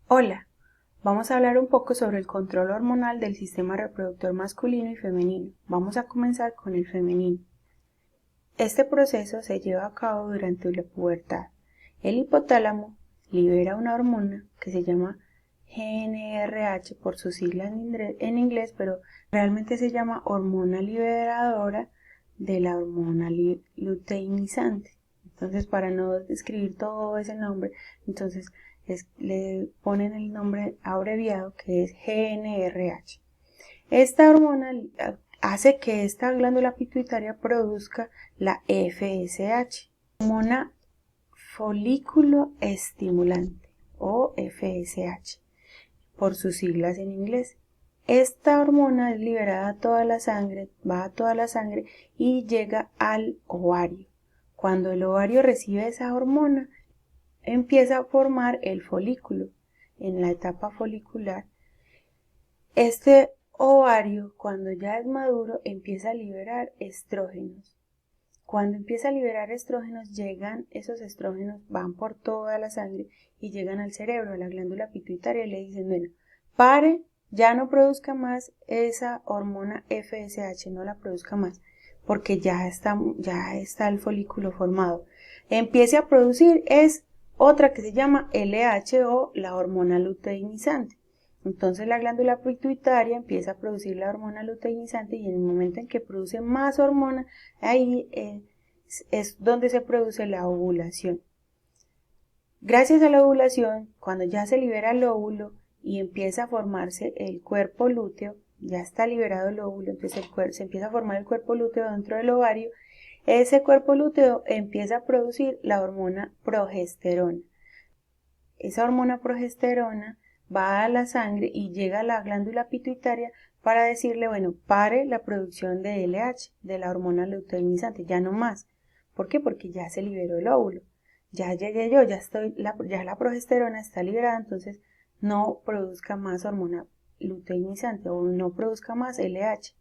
Hola, vamos a hablar un poco sobre el control hormonal del sistema reproductor masculino y femenino. Vamos a comenzar con el femenino. Este proceso se lleva a cabo durante la pubertad. El hipotálamo libera una hormona que se llama GnRH por sus siglas en inglés, pero realmente se llama hormona liberadora de la hormona luteinizante. Entonces, para no escribir todo ese nombre, entonces le ponen el nombre abreviado que es GnRH. Esta hormona hace que esta glándula pituitaria produzca la FSH, hormona folículo estimulante o FSH, por sus siglas en inglés. Esta hormona es liberada a toda la sangre, va a toda la sangre y llega al ovario. Cuando el ovario recibe esa hormona, empieza a formar el folículo. En la etapa folicular, este ovario, cuando ya es maduro, empieza a liberar estrógenos. Cuando empieza a liberar estrógenos, esos estrógenos van por toda la sangre y llegan al cerebro, a la glándula pituitaria, y le dicen, bueno, pare, ya no produzca más esa hormona FSH, no la produzca más, porque ya está el folículo formado. Empiece a producir otra que se llama LH o la hormona luteinizante. Entonces la glándula pituitaria empieza a producir la hormona luteinizante y en el momento en que produce más hormona, ahí es donde se produce la ovulación. Gracias a la ovulación, cuando ya se libera el óvulo y empieza a formarse el cuerpo lúteo, ya está liberado el óvulo, entonces se empieza a formar el cuerpo lúteo dentro del ovario, ese cuerpo lúteo empieza a producir la hormona progesterona. Esa hormona progesterona va a la sangre y llega a la glándula pituitaria para decirle, bueno, pare la producción de LH, de la hormona luteinizante, ya no más. ¿Por qué? Porque ya se liberó el óvulo. Ya llegué yo, ya la progesterona está liberada, entonces no produzca más hormona luteinizante o no produzca más LH.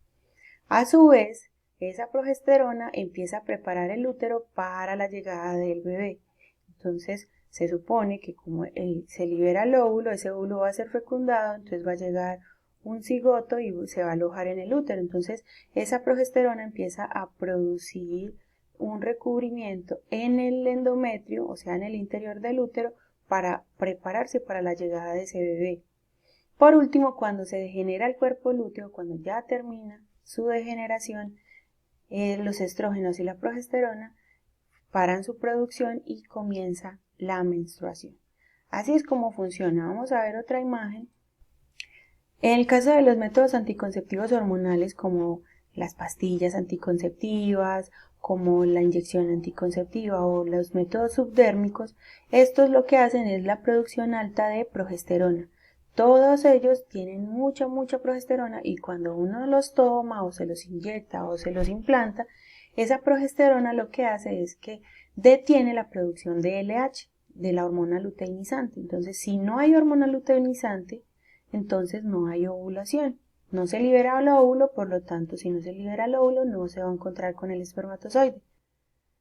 A su vez, esa progesterona empieza a preparar el útero para la llegada del bebé. Entonces, se supone que como se libera el óvulo, ese óvulo va a ser fecundado, entonces va a llegar un cigoto y se va a alojar en el útero. Entonces, esa progesterona empieza a producir un recubrimiento en el endometrio, o sea, en el interior del útero, para prepararse para la llegada de ese bebé. Por último, cuando se degenera el cuerpo lúteo, cuando ya termina su degeneración, los estrógenos y la progesterona paran su producción y comienza la menstruación. Así es como funciona. Vamos a ver otra imagen. En el caso de los métodos anticonceptivos hormonales, como las pastillas anticonceptivas, como la inyección anticonceptiva o los métodos subdérmicos, estos lo que hacen es la producción alta de progesterona. Todos ellos tienen mucha progesterona y cuando uno los toma o se los inyecta o se los implanta, esa progesterona lo que hace es que detiene la producción de LH, de la hormona luteinizante. Entonces, si no hay hormona luteinizante, entonces no hay ovulación. No se libera el óvulo, por lo tanto, si no se libera el óvulo, no se va a encontrar con el espermatozoide.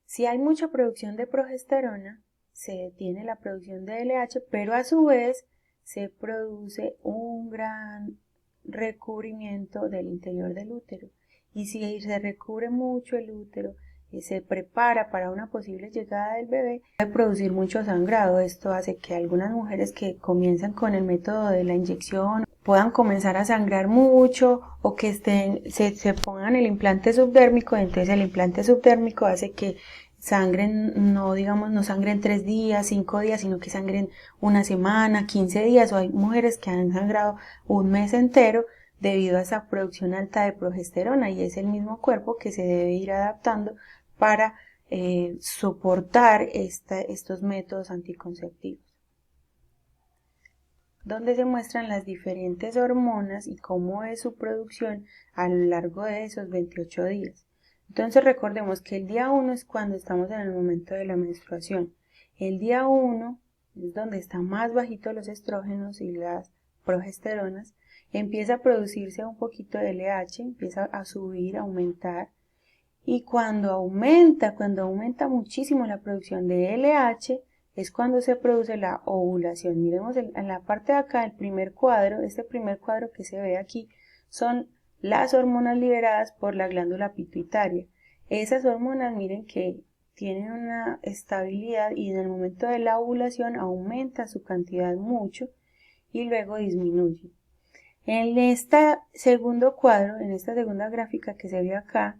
Si hay mucha producción de progesterona, se detiene la producción de LH, pero a su vez se produce un gran recubrimiento del interior del útero. Y si se recubre mucho el útero y se prepara para una posible llegada del bebé, puede producir mucho sangrado. Esto hace que algunas mujeres que comienzan con el método de la inyección puedan comenzar a sangrar mucho o que se pongan el implante subdérmico. Entonces el implante subdérmico hace que sangren, no sangren 3 días, 5 días, sino que sangren una semana, 15 días, o hay mujeres que han sangrado un mes entero debido a esa producción alta de progesterona, y es el mismo cuerpo que se debe ir adaptando para soportar estos métodos anticonceptivos, donde se muestran las diferentes hormonas y cómo es su producción a lo largo de esos 28 días. Entonces recordemos que el día 1 es cuando estamos en el momento de la menstruación. El día 1 es donde están más bajitos los estrógenos y las progesteronas. Empieza a producirse un poquito de LH, empieza a subir, a aumentar. Y cuando aumenta muchísimo la producción de LH, es cuando se produce la ovulación. Miremos en la parte de acá, el primer cuadro, este primer cuadro que se ve aquí, son las hormonas liberadas por la glándula pituitaria. Esas hormonas, miren que tienen una estabilidad y en el momento de la ovulación aumenta su cantidad mucho y luego disminuye. En este segundo cuadro, en esta segunda gráfica que se ve acá,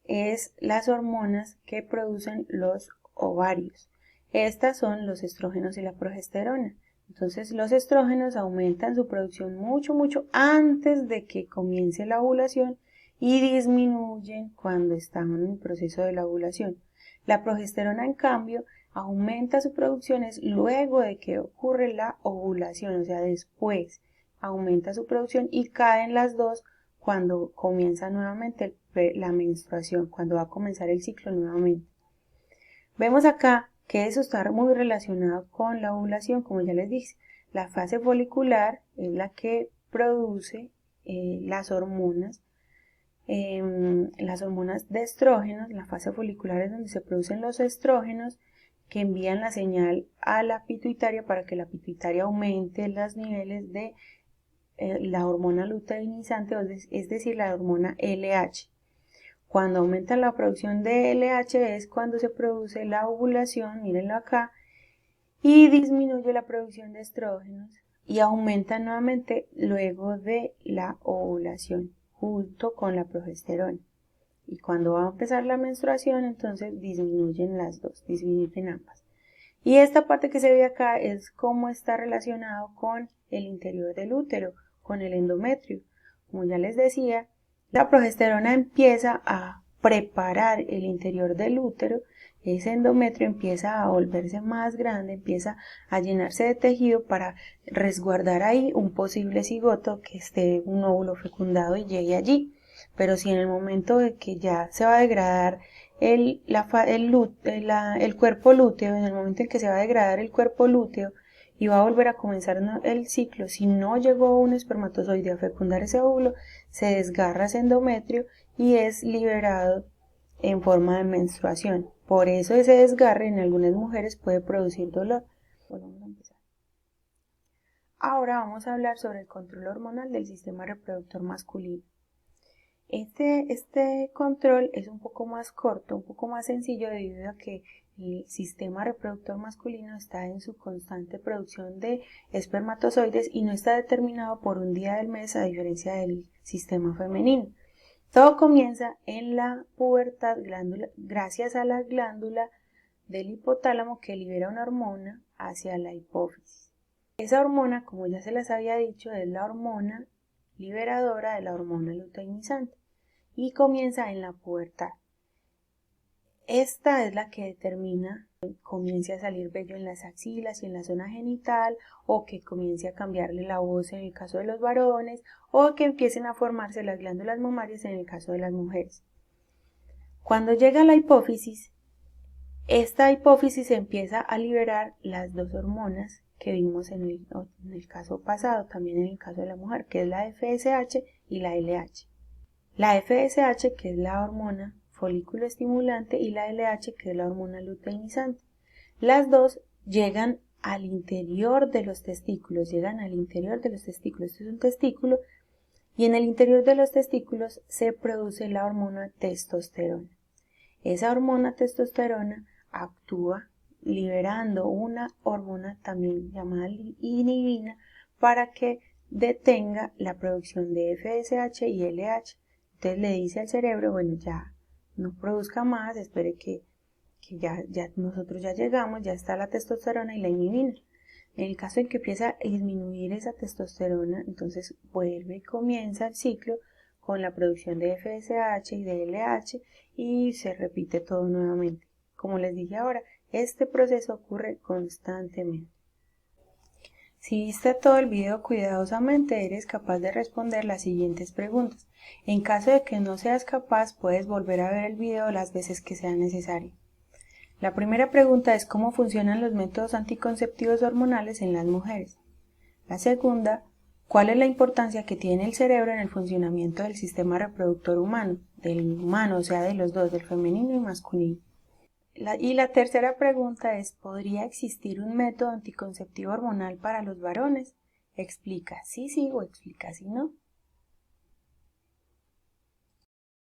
es las hormonas que producen los ovarios. Estas son los estrógenos y la progesterona. Entonces los estrógenos aumentan su producción mucho antes de que comience la ovulación y disminuyen cuando están en el proceso de la ovulación. La progesterona, en cambio, aumenta su producción luego de que ocurre la ovulación, o sea, después aumenta su producción y caen las dos cuando comienza nuevamente la menstruación, cuando va a comenzar el ciclo nuevamente. Vemos acá que eso está muy relacionado con la ovulación, como ya les dije. La fase folicular es la que produce las hormonas de estrógenos. La fase folicular es donde se producen los estrógenos que envían la señal a la pituitaria para que la pituitaria aumente los niveles de la hormona luteinizante, es decir, la hormona LH. Cuando aumenta la producción de LH es cuando se produce la ovulación, mírenlo acá, y disminuye la producción de estrógenos y aumenta nuevamente luego de la ovulación junto con la progesterona. Y cuando va a empezar la menstruación, entonces disminuyen las dos, disminuyen ambas. Y esta parte que se ve acá es cómo está relacionado con el interior del útero, con el endometrio. Como ya les decía, la progesterona empieza a preparar el interior del útero, ese endometrio empieza a volverse más grande, empieza a llenarse de tejido para resguardar ahí un posible cigoto que esté un óvulo fecundado y llegue allí. Pero si en el momento de que ya se va a degradar el cuerpo lúteo, en el momento en que se va a degradar el cuerpo lúteo y va a volver a comenzar el ciclo, si no llegó un espermatozoide a fecundar ese óvulo, se desgarra ese endometrio y es liberado en forma de menstruación. Por eso ese desgarre en algunas mujeres puede producir dolor. Volvamos a empezar. Ahora vamos a hablar sobre el control hormonal del sistema reproductor masculino. Este control es un poco más corto, un poco más sencillo debido a que el sistema reproductor masculino está en su constante producción de espermatozoides y no está determinado por un día del mes a diferencia del sistema femenino. Todo comienza en la pubertad gracias a la glándula del hipotálamo que libera una hormona hacia la hipófisis. Esa hormona, como ya se les había dicho, es la hormona liberadora de la hormona luteinizante y comienza en la pubertad. Esta es la que determina que comience a salir vello en las axilas y en la zona genital, o que comience a cambiarle la voz en el caso de los varones, o que empiecen a formarse las glándulas mamarias en el caso de las mujeres. Cuando llega a la hipófisis, esta hipófisis empieza a liberar las dos hormonas que vimos en el caso pasado, también en el caso de la mujer, que es la FSH y la LH. La FSH, que es la hormona folículo estimulante, y la LH, que es la hormona luteinizante. Las dos llegan al interior de los testículos, Este es un testículo y en el interior de los testículos se produce la hormona testosterona. Esa hormona testosterona actúa liberando una hormona también llamada inhibina para que detenga la producción de FSH y LH. Entonces le dice al cerebro, bueno, ya no produzca más, espere que ya nosotros ya llegamos, ya está la testosterona y la inhibina. En el caso en que empieza a disminuir esa testosterona, entonces vuelve y comienza el ciclo con la producción de FSH y de LH y se repite todo nuevamente. Como les dije ahora, este proceso ocurre constantemente. Si viste todo el video cuidadosamente, eres capaz de responder las siguientes preguntas. En caso de que no seas capaz, puedes volver a ver el video las veces que sea necesario. La primera pregunta es cómo funcionan los métodos anticonceptivos hormonales en las mujeres. La segunda, ¿cuál es la importancia que tiene el cerebro en el funcionamiento del sistema reproductor humano? Del humano, o sea, de los dos, del femenino y masculino. Y la tercera pregunta es, ¿podría existir un método anticonceptivo hormonal para los varones? Explica sí, sí o explica sí, no.